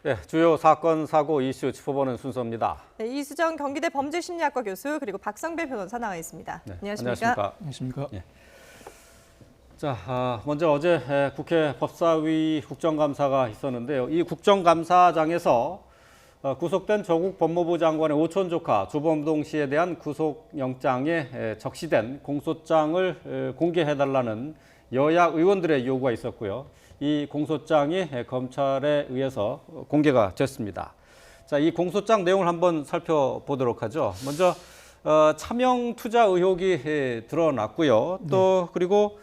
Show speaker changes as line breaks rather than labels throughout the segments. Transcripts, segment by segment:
네, 주요 사건, 사고, 이슈 짚어보는 순서입니다.
네, 이수정 경기대 범죄심리학과 교수 그리고 박성배 변호사 나와 있습니다.
네,
안녕하십니까?
안녕하십니까?
예. 자, 먼저 어제 국회 법사위 국정감사가 있었는데요. 이 국정감사장에서 구속된 조국 법무부 장관의 오촌 조카 조범동 씨에 대한 구속영장에 적시된 공소장을 공개해달라는 여야 의원들의 요구가 있었고요. 이 공소장이 검찰에 의해서 공개가 됐습니다. 자, 이 공소장 내용을 한번 살펴보도록 하죠. 먼저 차명 투자 의혹이 드러났고요. 또 그리고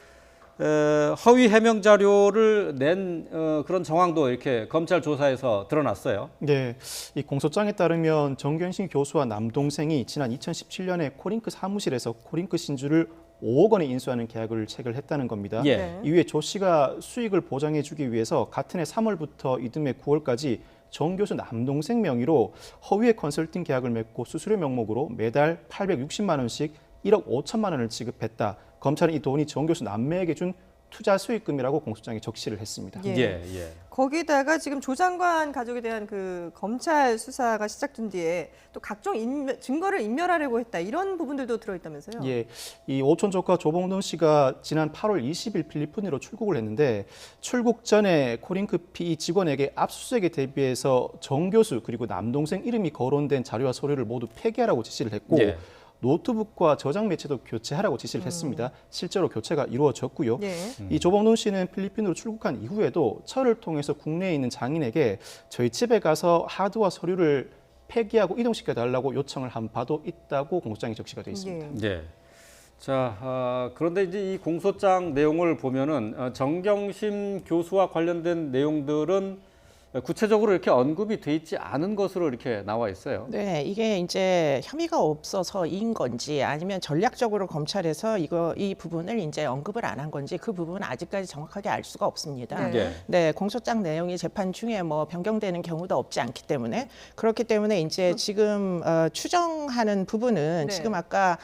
허위 해명 자료를 낸 그런 정황도 이렇게 검찰 조사에서 드러났어요.
네, 이 공소장에 따르면 정경심 교수와 남동생이 지난 2017년에 코링크 사무실에서 코링크 신주를 5억 원에 인수하는 계약을 체결했다는 겁니다.
예.
이후에 조 씨가 수익을 보장해주기 위해서 같은 해 3월부터 이듬해 9월까지 정 교수 남동생 명의로 허위의 컨설팅 계약을 맺고 수수료 명목으로 매달 860만 원씩 1억 5천만 원을 지급했다. 검찰은 이 돈이 정 교수 남매에게 준 투자 수익금이라고 공소장에 적시를 했습니다.
예. 거기다가 지금 조 장관 가족에 대한 그 검찰 수사가 시작된 뒤에 또 각종 증거를 인멸하려고 했다 이런 부분들도 들어있다면서요?
예, 이 오촌 조카 조범동 씨가 지난 8월 20일 필리핀으로 출국을 했는데 출국 전에 코링크 PE 직원에게 압수수색에 대비해서 정 교수 그리고 남동생 이름이 거론된 자료와 서류를 모두 폐기하라고 지시를 했고
예.
노트북과 저장 매체도 교체하라고 지시를 했습니다. 실제로 교체가 이루어졌고요.
예.
이 조범동 씨는 필리핀으로 출국한 이후에도 철을 통해서 국내에 있는 장인에게 저희 집에 가서 하드와 서류를 폐기하고 이동시켜 달라고 요청을 한 바도 있다고 공소장에 적시가 되어 있습니다.
예. 자, 그런데 이제 이 공소장 내용을 보면은 정경심 교수와 관련된 내용들은 구체적으로 이렇게 언급이 돼 있지 않은 것으로 이렇게 나와 있어요.
네, 이게 이제 혐의가 없어서인 건지 아니면 전략적으로 검찰에서 이 부분을 이제 언급을 안 한 건지 그 부분은 아직까지 정확하게 알 수가 없습니다.
네.
네, 공소장 내용이 재판 중에 뭐 변경되는 경우도 없지 않기 때문에 그렇기 때문에 이제 지금 추정하는 부분은
네.
지금 아까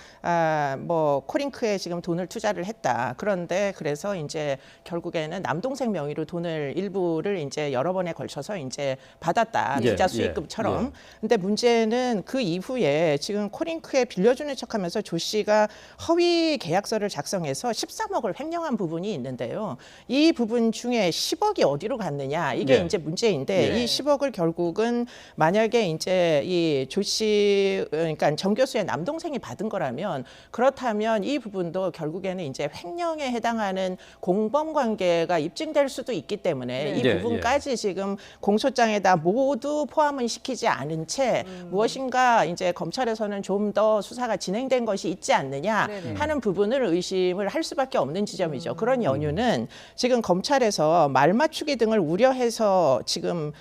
뭐 코링크에 지금 돈을 투자를 했다. 그런데 그래서 이제 결국에는 남동생 명의로 돈을 일부를 이제 여러 번에 걸쳐서 이제 받았다.
예,
투자 수익금처럼.
예.
근데 문제는 그 이후에 지금 코링크에 빌려주는 척하면서 조 씨가 허위 계약서를 작성해서 13억을 횡령한 부분이 있는데요. 이 부분 중에 10억이 어디로 갔느냐 이게
예.
이제 문제인데
예.
이 10억을 결국은 만약에 이제 이 조 씨 그러니까 정 교수의 남동생이 받은 거라면 그렇다면 이 부분도 결국에는 이제 횡령에 해당하는 공범 관계가 입증될 수도 있기 때문에
네.
이
예,
부분까지 지금 공소장에다 모두 포함은 시키지 않은 채 무엇인가 이제 검찰에서는 좀 더 수사가 진행된 것이 있지 않느냐
네네.
하는 부분을 의심을 할 수밖에 없는 지점이죠. 그런 연유는 지금 검찰에서 말 맞추기 등을 우려해서 지금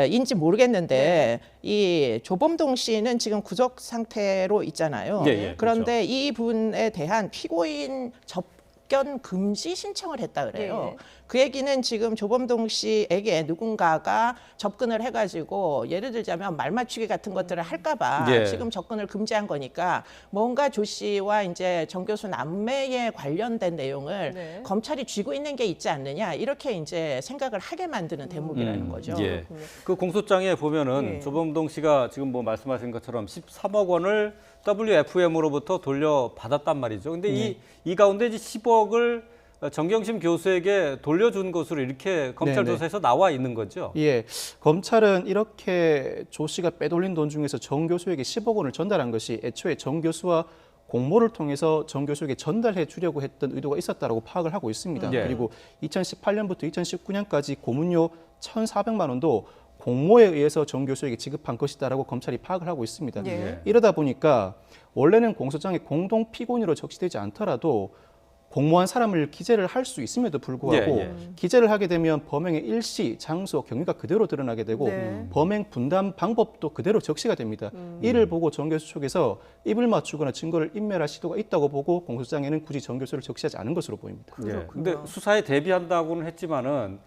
인지 모르겠는데 이 조범동 씨는 지금 구속 상태로 있잖아요.
예,
그런데 이 분에 대한 피고인 접견 금지 신청을 했다 그래요.
예.
그 얘기는 지금 조범동 씨에게 누군가가 접근을 해가지고 예를 들자면 말 맞추기 같은 것들을 할까봐
예.
지금 접근을 금지한 거니까 뭔가 조 씨와 이제 정 교수 남매에 관련된 내용을
네.
검찰이 쥐고 있는 게 있지 않느냐 이렇게 이제 생각을 하게 만드는 대목이라는 거죠.
예. 그 공소장에 보면은
예.
조범동 씨가 지금 뭐 말씀하신 것처럼 13억 원을 WFM으로부터 돌려받았단 말이죠. 근데 이 가운데 이제 10억을 정경심 교수에게 돌려준 것으로 이렇게 검찰
네네.
조사에서 나와 있는 거죠.
예, 검찰은 이렇게 조 씨가 빼돌린 돈 중에서 정 교수에게 10억 원을 전달한 것이 애초에 정 교수와 공모를 통해서 정 교수에게 전달해 주려고 했던 의도가 있었다라고 파악을 하고 있습니다.
예.
그리고 2018년부터 2019년까지 고문료 1,400만 원도 공모에 의해서 정 교수에게 지급한 것이다라고 검찰이 파악을 하고 있습니다.
예.
이러다 보니까 원래는 공소장에 공동 피고인으로 적시되지 않더라도 공모한 사람을 기재를 할 수 있음에도 불구하고
예, 예.
기재를 하게 되면 범행의 일시, 장소, 경위가 그대로 드러나게 되고
네.
범행 분담 방법도 그대로 적시가 됩니다. 이를 보고 정 교수 쪽에서 입을 맞추거나 증거를 인멸할 시도가 있다고 보고 공소장에는 굳이 정 교수를 적시하지 않은 것으로 보입니다.
예. 근데 수사에 대비한다고는 했지만은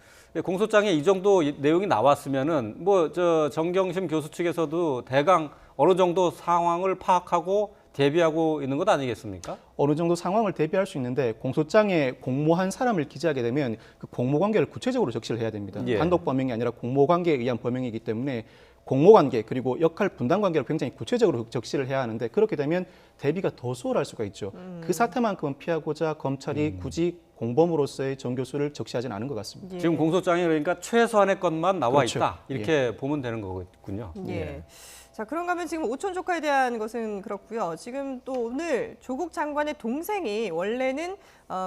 공소장에 이 정도 내용이 나왔으면은 뭐 저 정경심 교수 측에서도 대강 어느 정도 상황을 파악하고 대비하고 있는 것 아니겠습니까?
어느 정도 상황을 대비할 수 있는데 공소장에 공모한 사람을 기재하게 되면 그 공모관계를 구체적으로 적시를 해야 됩니다.
예.
단독 범행이 아니라 공모관계에 의한 범행이기 때문에 공모관계 그리고 역할 분담관계를 굉장히 구체적으로 적시를 해야 하는데 그렇게 되면 대비가 더 수월할 수가 있죠. 그 사태만큼은 피하고자 검찰이 굳이 공범으로서의 정 교수를 적시하지는 않은 것 같습니다.
예.
지금 공소장에 그러니까 최소한의 것만 나와
그렇죠.
있다. 이렇게 보면 되는 거군요.
예. 자, 그런가 하면 지금 오촌 조카에 대한 것은 그렇고요. 지금 또 오늘 조국 장관의 동생이 원래는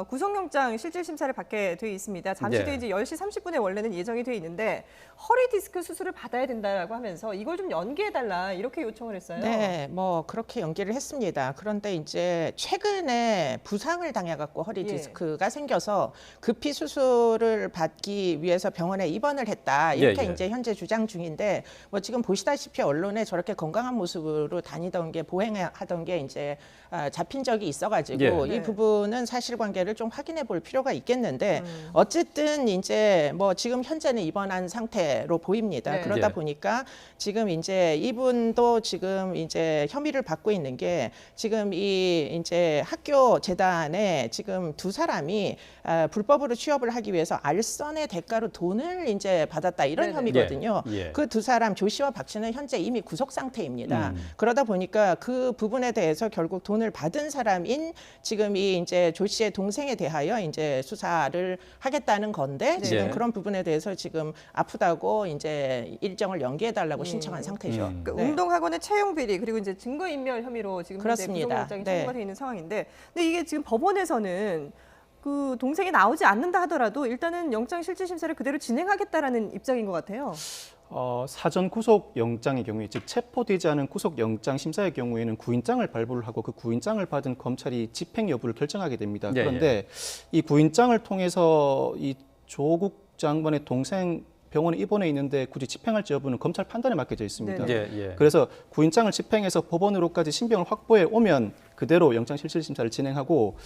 구속영장 실질심사를 받게 돼 있습니다. 잠시 뒤에
예.
이제 10시 30분에 원래는 예정이 돼 있는데 허리 디스크 수술을 받아야 된다라고 하면서 이걸 좀 연기해달라 이렇게 요청을 했어요.
네, 뭐 그렇게 연기를 했습니다. 그런데 이제 최근에 부상을 당해갖고 허리
예.
디스크가 생겨서 급히 수술을 받기 위해서 병원에 입원을 했다. 이렇게
예, 예.
이제 현재 주장 중인데 뭐 지금 보시다시피 언론에 저렇게 건강한 모습으로 다니던 게 보행하던 게 이제 잡힌 적이 있어가지고
예.
네.
이 부분은 사실관계를 좀 확인해 볼 필요가 있겠는데 어쨌든 이제 뭐 지금 현재는 입원한 상태로 보입니다.
네.
그러다
예.
보니까 지금 이제 이분도 지금 이제 혐의를 받고 있는 게 지금 이 이제 학교 재단에 지금 두 사람이 불법으로 취업을 하기 위해서 알선의 대가로 돈을 이제 받았다 이런
네네.
혐의거든요.
예. 예.
그 두 사람 조 씨와 박 씨는 현재 이미 구속 상태입니다. 그러다 보니까 그 부분에 대해서 결국 돈을 받은 사람인 지금 이 이제 조 씨의 동생에 대하여 이제 수사를 하겠다는 건데 지금
네.
그런 부분에 대해서 지금 아프다고 이제 일정을 연기해 달라고 신청한 상태죠.
음.
그
네.
운동학원의 채용 비리 그리고 이제 증거인멸 혐의로 지금 현재
그렇습니다.
구속영장이
네.
청구가 돼 있는 상황인데, 근데 이게 지금 법원에서는 그 동생이 나오지 않는다 하더라도 일단은 영장 실질 심사를 그대로 진행하겠다라는 입장인 것 같아요.
사전 구속 영장의 경우에 즉 체포되지 않은 구속 영장 심사의 경우에는 구인장을 발부를 하고 그 구인장을 받은 검찰이 집행 여부를 결정하게 됩니다.
예,
그런데 이 구인장을 통해서 이 조국 장관의 동생 병원에 입원해 있는데 굳이 집행할지 여부는 검찰 판단에 맡겨져 있습니다.
네네.
예.
그래서 구인장을 집행해서 법원으로까지 신병을 확보해 오면 그대로 영장 실질 심사를 진행하고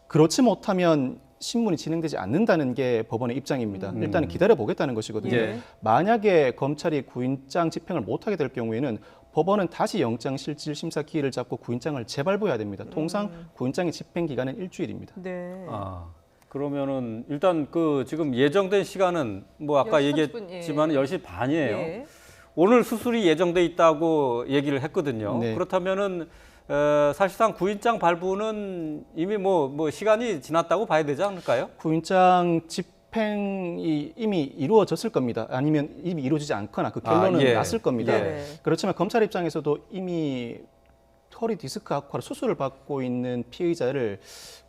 그렇지 못하면 신문이 진행되지 않는다는 게 법원의 입장입니다. 일단은 기다려 보겠다는 것이거든요.
예.
만약에 검찰이 구인장 집행을 못하게 될 경우에는 법원은 다시 영장 실질 심사 기일을 잡고 구인장을 재발부해야 됩니다. 통상 구인장의 집행 기간은 일주일입니다.
네.
아, 그러면은 일단 그 지금 예정된 시간은 뭐 아까
10시 30분,
얘기했지만 10시 반이에요.
예.
오늘 수술이 예정돼 있다고 얘기를 했거든요.
네.
그렇다면은 사실상 구인장 발부는 이미 뭐 시간이 지났다고 봐야 되지 않을까요?
구인장 집행이 이미 이루어졌을 겁니다. 아니면 이미 이루어지지 않거나 그 결론은
예.
났을 겁니다.
네.
그렇지만 검찰 입장에서도 이미 허리 디스크 악화로 수술을 받고 있는 피의자를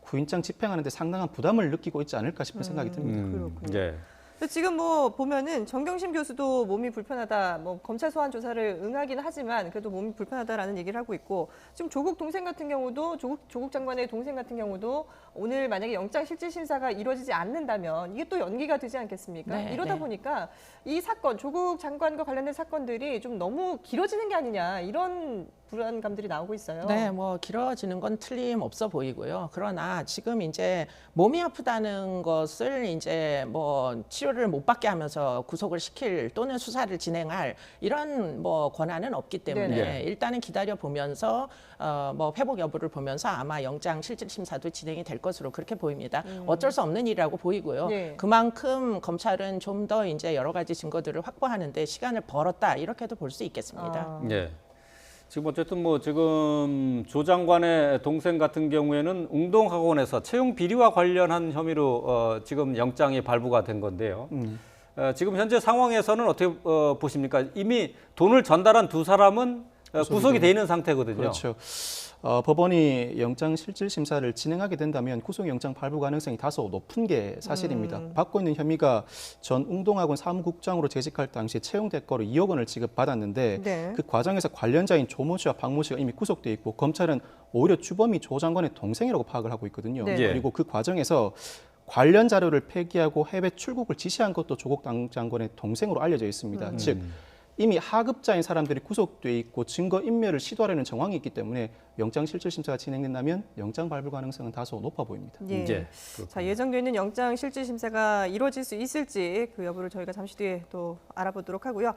구인장 집행하는데 상당한 부담을 느끼고 있지 않을까 싶은 생각이 듭니다.
그렇군요.
예.
근데 지금 뭐 보면은 정경심 교수도 몸이 불편하다, 뭐 검찰 소환 조사를 응하긴 하지만 그래도 몸이 불편하다라는 얘기를 하고 있고, 지금 조국 동생 같은 경우도 조국 장관의 동생 같은 경우도 오늘 만약에 영장 실질 심사가 이루어지지 않는다면 이게 또 연기가 되지 않겠습니까?
네,
이러다
네.
보니까 이 사건, 조국 장관과 관련된 사건들이 좀 너무 길어지는 게 아니냐 이런 불안감들이 나오고 있어요.
네, 뭐 길어지는 건 틀림없어 보이고요. 그러나 지금 이제 몸이 아프다는 것을 이제 뭐 치료를 못 받게 하면서 구속을 시킬 또는 수사를 진행할 이런 뭐 권한은 없기 때문에
네네.
일단은 기다려 보면서 뭐 회복 여부를 보면서 아마 영장 실질 심사도 진행이 될 것으로 그렇게 보입니다. 어쩔 수 없는 일이라고 보이고요.
네.
그만큼 검찰은 좀 더 이제 여러 가지 증거들을 확보하는데 시간을 벌었다 이렇게도 볼 수 있겠습니다.
아.
예. 지금 어쨌든 뭐 지금 조 장관의 동생 같은 경우에는 웅동학원에서 채용 비리와 관련한 혐의로 지금 영장이 발부가 된 건데요. 지금 현재 상황에서는 어떻게 보십니까? 이미 돈을 전달한 두 사람은 구속이 돼 있는 상태거든요.
그렇죠. 법원이 영장 실질 심사를 진행하게 된다면 구속영장 발부 가능성이 다소 높은 게 사실입니다. 받고 있는 혐의가 전 웅동학원 사무국장으로 재직할 당시 채용 대가로 2억 원을 지급받았는데
네.
그 과정에서 관련자인 조모 씨와 박모 씨가 이미 구속돼 있고 검찰은 오히려 주범이 조 장관의 동생이라고 파악을 하고 있거든요.
네.
예.
그리고 그 과정에서 관련 자료를 폐기하고 해외 출국을 지시한 것도 조국 장관의 동생으로 알려져 있습니다. 즉 이미 하급자인 사람들이 구속돼 있고 증거 인멸을 시도하려는 정황이 있기 때문에 영장 실질 심사가 진행된다면 영장 발부 가능성은 다소 높아 보입니다.
예.
예.
자, 예정돼 있는 영장 실질 심사가 이루어질 수 있을지 그 여부를 저희가 잠시 뒤에 또 알아보도록 하고요.